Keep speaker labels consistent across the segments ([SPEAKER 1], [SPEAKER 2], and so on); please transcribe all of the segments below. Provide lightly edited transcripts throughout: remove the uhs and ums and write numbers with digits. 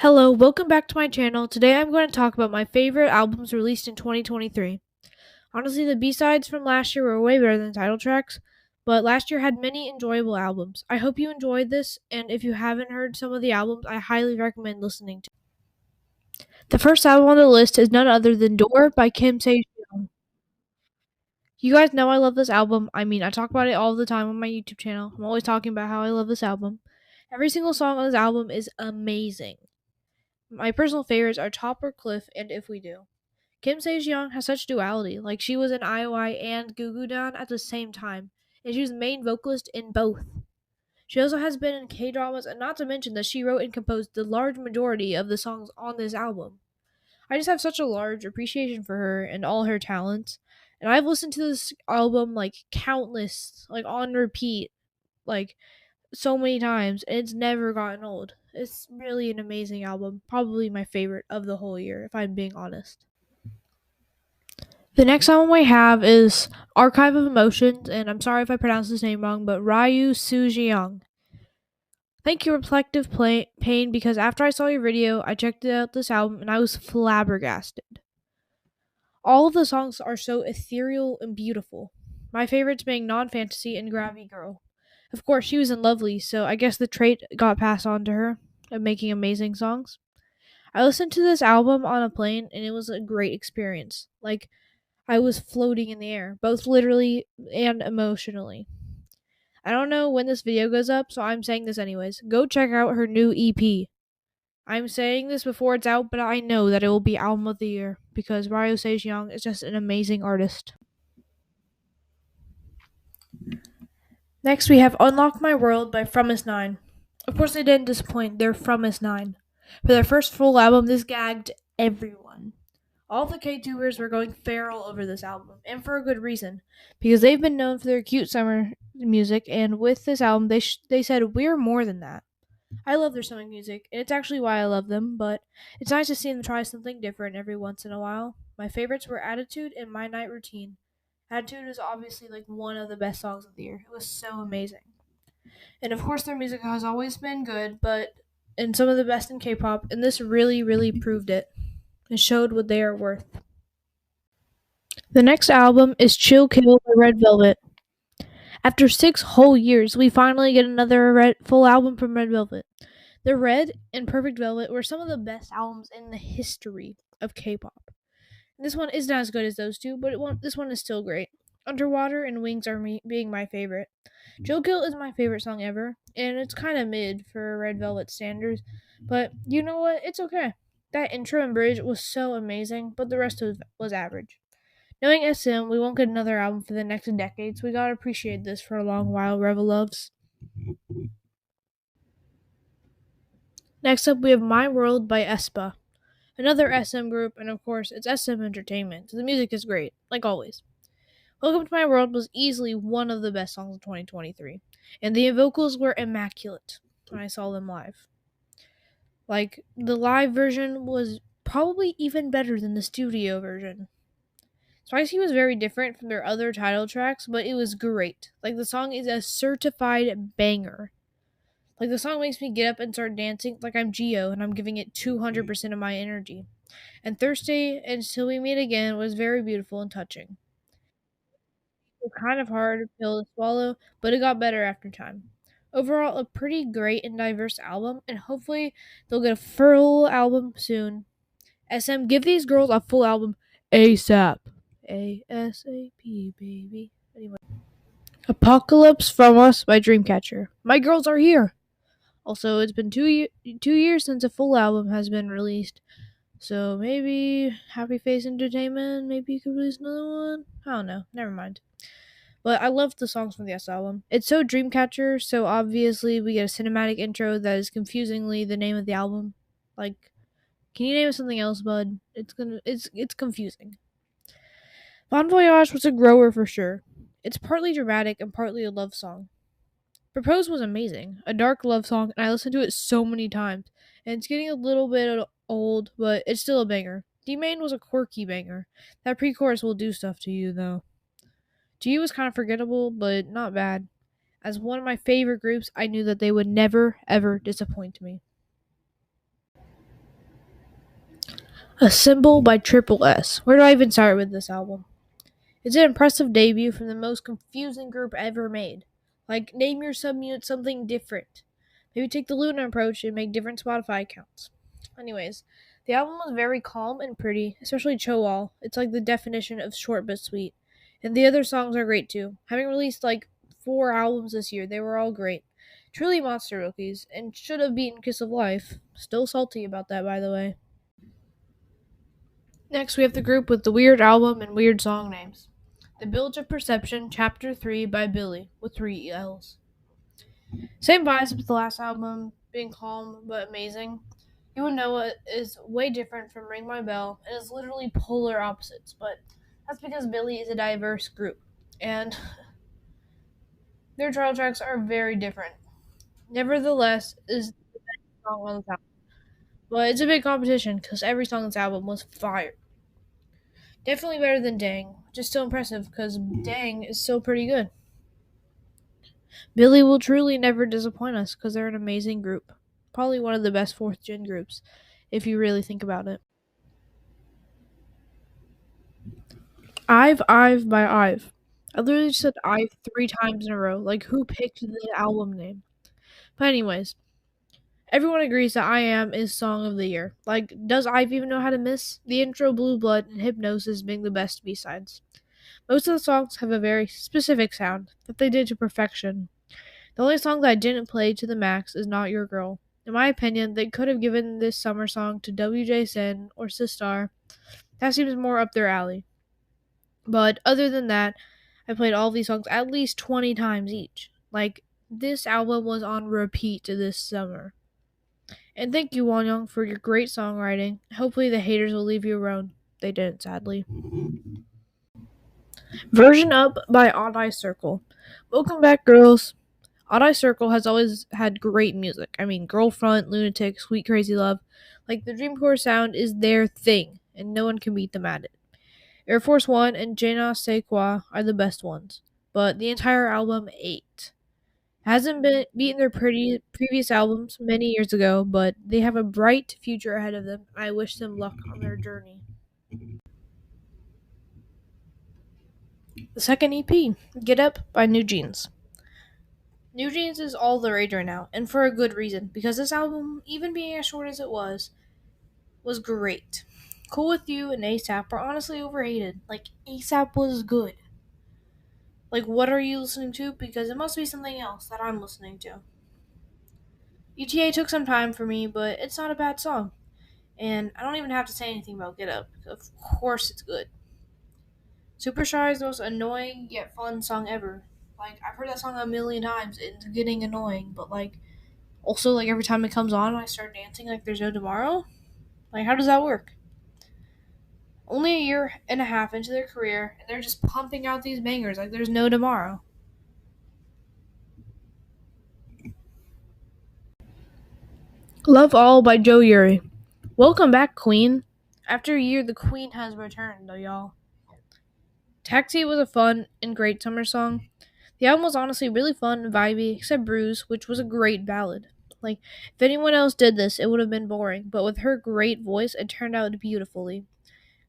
[SPEAKER 1] Hello, welcome back to my channel. Today I'm going to talk about my favorite albums released in 2023. Honestly, the B-sides from last year were way better than the title tracks, but last year had many enjoyable albums. I hope you enjoyed this, and if you haven't heard some of the albums, I highly recommend listening to. The first album on the list is none other than Door by Kim Tae-young. You guys know I love this album. I talk about it all the time on my YouTube channel. I'm always talking about how I love this album. Every single song on this album is amazing. My personal favorites are Topper Cliff and If We Do. Kim Sejong has such duality, like she was in IOI and Gugudan at the same time, and she was the main vocalist in both. She also has been in K-dramas, and not to mention that she wrote and composed the large majority of the songs on this album. I just have such a large appreciation for her and all her talents, and I've listened to this album like countless, like on repeat, like so many times, and it's never gotten old. It's really an amazing album, probably my favorite of the whole year, if I'm being honest. The next album I have is Archive of Emotions, and I'm sorry if I pronounced his name wrong, but Ryu Sujiyoung. Thank you, Reflective Pain, because after I saw your video, I checked out this album and I was flabbergasted. All of the songs are so ethereal and beautiful. My favorites being Non Fantasy and Gravity Girl. Of course, she was in Lovely, so I guess the trait got passed on to her of making amazing songs. I listened to this album on a plane and it was a great experience. Like, I was floating in the air, both literally and emotionally. I don't know when this video goes up, so I'm saying this anyways. Go check out her new EP. I'm saying this before it's out, but I know that it will be album of the year because Ryo Sejong is just an amazing artist. Next, we have Unlock My World by From Is 9. Of course, they didn't disappoint. They're From Is 9. For their first full album, this gagged everyone. All the K-tubers were going feral over this album, and for a good reason, because they've been known for their cute summer music, and with this album, they said, we're more than that. I love their summer music, and it's actually why I love them, but it's nice to see them try something different every once in a while. My favorites were Attitude and My Night Routine. Attitude is obviously like one of the best songs of the year. It was so amazing. And of course, their music has always been good, but and some of the best in K-pop, and this really, really proved it. It showed what they are worth. The next album is Chill Kill by Red Velvet. After 6 whole years, we finally get another full album from Red Velvet. The Red and Perfect Velvet were some of the best albums in the history of K-pop. This one isn't as good as those two, but this one is still great. Underwater and Wings are being my favorite. Chill Kill is my favorite song ever, and it's kind of mid for Red Velvet standards, but you know what? It's okay. That intro and bridge was so amazing, but the rest was average. Knowing SM, we won't get another album for the next decade, so we gotta appreciate this for a long while, Revel loves. Next up, we have My World by aespa, another SM group, and of course, it's SM Entertainment, so the music is great, like always. Welcome to My World was easily one of the best songs of 2023, and the vocals were immaculate when I saw them live. Like, the live version was probably even better than the studio version. Spicy was very different from their other title tracks, but it was great. Like, the song is a certified banger. Like, the song makes me get up and start dancing like I'm Geo and I'm giving it 200% of my energy. And Thursday Until We Meet Again was very beautiful and touching. It was kind of hard pill to swallow, but it got better after time. Overall, a pretty great and diverse album, and hopefully they'll get a full album soon. SM, give these girls a full album ASAP. ASAP, baby. Anyway. Apocalypse from Us by Dreamcatcher. My girls are here. Also, it's been 2 years since a full album has been released. So maybe Happy Face Entertainment, maybe you could release another one? I don't know. Never mind. But I love the songs from the S album. It's so Dreamcatcher, so obviously we get a cinematic intro that is confusingly the name of the album. Like, can you name it something else, bud? It's confusing. Bon Voyage was a grower for sure. It's partly dramatic and partly a love song. Propose was amazing, a dark love song, and I listened to it so many times. And it's getting a little bit old, but it's still a banger. D-Main was a quirky banger. That pre-chorus will do stuff to you, though. G was kind of forgettable, but not bad. As one of my favorite groups, I knew that they would never, ever disappoint me. A Symbol by Triple S. Where do I even start with this album? It's an impressive debut from the most confusing group ever made. Like, name your subunit something different. Maybe take the Luna approach and make different Spotify accounts. Anyways, the album was very calm and pretty, especially Chowal. It's like the definition of short but sweet. And the other songs are great too. Having released like 4 albums this year, they were all great. Truly monster rookies, and should have beaten Kiss of Life. Still salty about that, by the way. Next, we have the group with the weird album and weird song names. The Bilge of Perception, Chapter 3 by Billy, with 3 L's. Same vibes with the last album, being calm but amazing. You would know it is way different from Ring My Bell, and is literally polar opposites, but that's because Billy is a diverse group, and their title tracks are very different. Nevertheless, is the best song on the album. But it's a big competition, because every song on this album was fire. Definitely better than Dang, which is still impressive, because Dang is still pretty good. Billy will truly never disappoint us because they're an amazing group. Probably one of the best fourth gen groups, if you really think about it. I've by Ive. I literally said Ive 3 times in a row. Like, who picked the album name? But, anyways, everyone agrees that I Am is Song of the Year. Like, does Ive even know how to miss? The intro, Blue Blood, and Hypnosis being the best B-sides. Most of the songs have a very specific sound that they did to perfection. The only song that I didn't play to the max is Not Your Girl. In my opinion, they could have given this summer song to WJ Sin or Sistar. That seems more up their alley. But other than that, I played all these songs at least 20 times each. Like, this album was on repeat this summer. And thank you, Wonyoung, for your great songwriting. Hopefully the haters will leave you alone. They didn't, sadly. Version Up by Odd Eye Circle. Welcome back, girls. Odd Eye Circle has always had great music. I mean, Girlfront, Lunatic, Sweet Crazy Love. Like, the Dreamcore sound is their thing, and no one can beat them at it. Air Force One and Je ne sais quoi are the best ones, but the entire album ate. Hasn't been beaten their previous albums many years ago, but they have a bright future ahead of them, and I wish them luck on their journey. The second EP, Get Up by New Jeans. New Jeans is all the rage right now, and for a good reason, because this album, even being as short as it was great. Cool With You and ASAP are honestly overhated. Like, ASAP was good. Like, what are you listening to? Because it must be something else that I'm listening to. UTA took some time for me, but it's not a bad song. And I don't even have to say anything about Get Up. Of course it's good. Super Shy is the most annoying yet fun song ever. Like, I've heard that song a million times, and it's getting annoying, but like, also, like, every time it comes on, I start dancing like there's no tomorrow. Like, how does that work? Only a year and a half into their career, and they're just pumping out these bangers like there's no tomorrow. Love All by Joe Uri. Welcome back, Queen. After a year, the Queen has returned, though, y'all. Taxi was a fun and great summer song. The album was honestly really fun and vibey, except Bruise, which was a great ballad. Like, if anyone else did this, it would have been boring, but with her great voice, it turned out beautifully.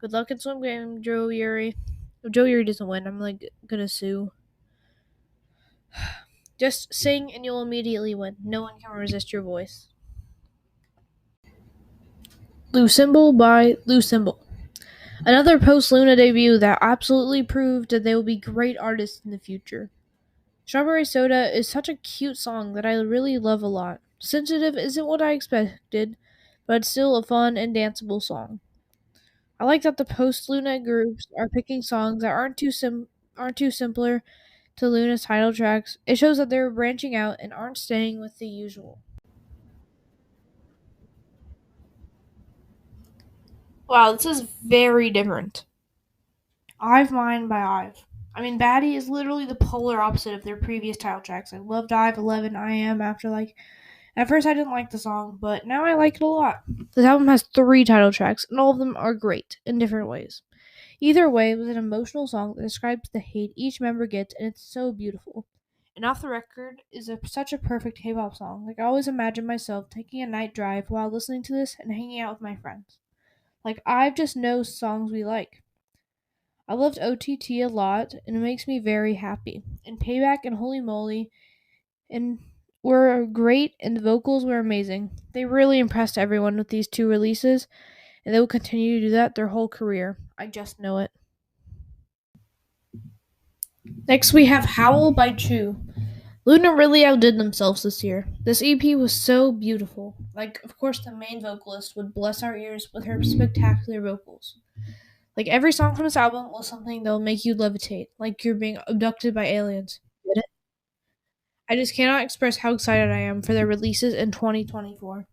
[SPEAKER 1] Good luck in Swim Game, Joe Uri. If Joe Uri doesn't win, I'm, like, gonna sue. Just sing and you'll immediately win. No one can resist your voice. Lou Symbol by Lou Symbol. Another post Luna debut that absolutely proved that they will be great artists in the future. Strawberry Soda is such a cute song that I really love a lot. Sensitive isn't what I expected, but it's still a fun and danceable song. I like that the post Luna groups are picking songs that aren't too simpler to Luna's title tracks. It shows that they're branching out and aren't staying with the usual. Wow, this is very different. I've Mine by Ive. I mean, Batty is literally the polar opposite of their previous title tracks. I loved Ive 11, I Am, Afterlife. At first, I didn't like the song, but now I like it a lot. This album has 3 title tracks, and all of them are great in different ways. Either way, it was an emotional song that describes the hate each member gets, and it's so beautiful. And Off the Record is such a perfect hip hop song. Like, I always imagine myself taking a night drive while listening to this and hanging out with my friends. Like, I just know songs we like. I loved OTT a lot, and it makes me very happy. And Payback and Holy Moly and were great, and the vocals were amazing. They really impressed everyone with these two releases, and they will continue to do that their whole career. I just know it. Next, we have Howl by Chew. Luna really outdid themselves this year. This EP was so beautiful. Like, of course, the main vocalist would bless our ears with her spectacular vocals. Like, every song from this album was something that will make you levitate, like you're being abducted by aliens. Get it? I just cannot express how excited I am for their releases in 2024.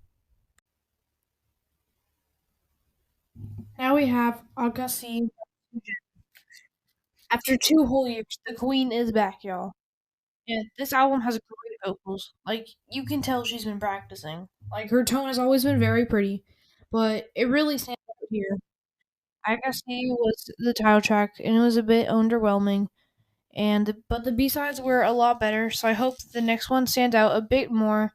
[SPEAKER 1] Now we have Agassi. After 2 whole years, the queen is back, y'all. Yeah, this album has great vocals. Like, you can tell she's been practicing. Like, her tone has always been very pretty, but it really stands out here. Agassi was the title track, and it was a bit underwhelming. But the B sides were a lot better, so I hope the next one stands out a bit more.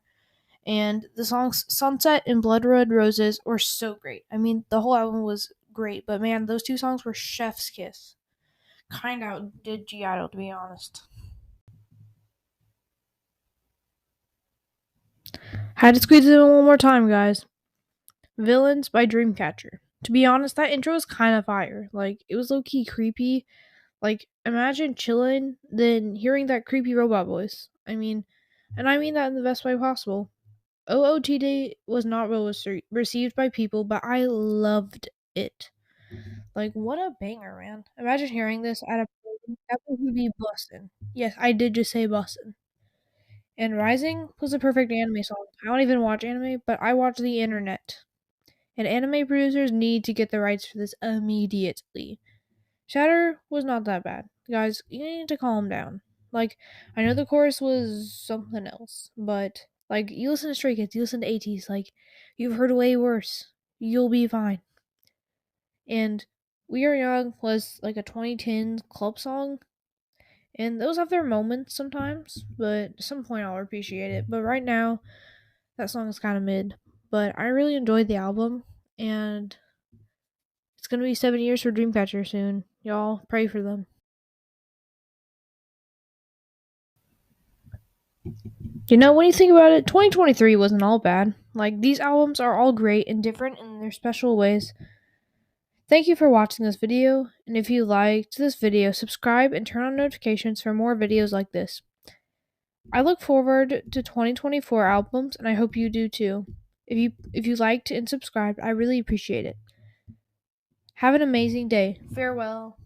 [SPEAKER 1] And the songs "Sunset" and "Blood Red Roses" were so great. I mean, the whole album was great, but man, those two songs were chef's kiss. Kind of outdid G Idol, to be honest. Had to squeeze it in one more time, guys. "Villains" by Dreamcatcher. To be honest, that intro was kind of fire. Like, it was low key creepy. Like, imagine chilling, then hearing that creepy robot voice. And I mean that in the best way possible. OOTD was not well received by people, but I loved it. Like, what a banger, man. Imagine hearing this at a party. That would be bussin'. Yes, I did just say bussin'. And Rising was a perfect anime song. I don't even watch anime, but I watch the internet. And anime producers need to get the rights for this immediately. Shatter was not that bad. Guys, you need to calm down. Like, I know the chorus was something else, but, like, you listen to Stray Kids, you listen to ATEEZ, like, you've heard way worse. You'll be fine. And We Are Young was, like, a 2010s club song, and those have their moments sometimes, but at some point I'll appreciate it. But right now, that song is kind of mid. But I really enjoyed the album, and it's gonna be 7 years for Dreamcatcher soon. Y'all pray for them. You know, when you think about it, 2023 wasn't all bad. Like, these albums are all great and different in their special ways. Thank you for watching this video, and if you liked this video, subscribe and turn on notifications for more videos like this. I look forward to 2024 albums, and I hope you do too. If you liked and subscribed, I really appreciate it. Have an amazing day. Farewell.